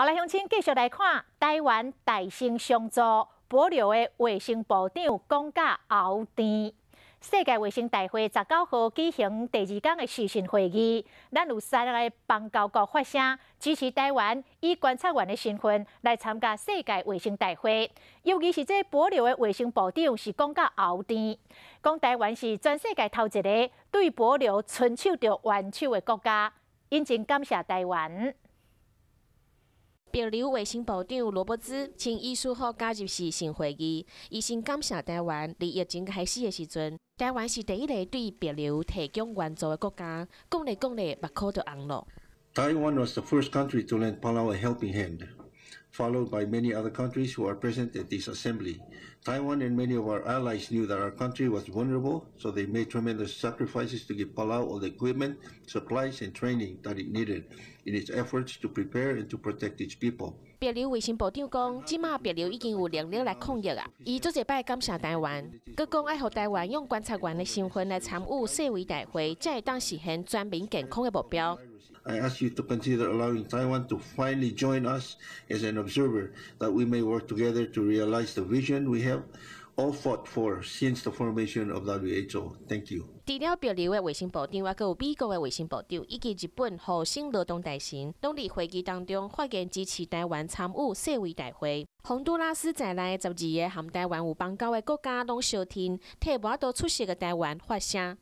好，来，乡亲继续来看台湾大兴上座保留的卫生部长讲甲后殿。世界卫生大会19号举行第2天的视讯会议，咱有3个邦交国发声支持台湾以观察员的身份来参加世界卫生大会。尤其是这保留的卫生部长是讲甲后殿，讲台湾是全世界头一个对保留伸手就援手的国家，引真感谢台湾。 保留卫生部长罗伯兹请24号加入视讯会议，伊先感谢台湾。伫疫情开始的时阵，台湾是第一个对保留提供援助的国家。讲咧，目眶就红了。Taiwan was the first country to lend Palau a helping hand, followed by many other countries who are present at this assembly. Taiwan and many of our allies knew that our country was vulnerable, so they made tremendous sacrifices to give Palau all the equipment, supplies, and training that it needed in its efforts to prepare and to protect its people. 保留卫生部长讲，即马保留已经有能力来抗疫啊。伊做一摆感谢台湾，佮讲爱互台湾用观察员的身份来参与世卫大会，才会当实现全民健康的目标。 I ask you to consider allowing Taiwan to finally join us as an observer, that we may work together to realize the vision we have all fought for since the formation of WHO. Thank you. 除了保留的卫生部长，还有美国的卫生部长以及日本和新劳动大臣，拢伫会议当中发言支持台湾参与世卫大会。洪都拉斯在内12个和台湾有邦交的国家拢相挺，替无法度出席的台湾发声。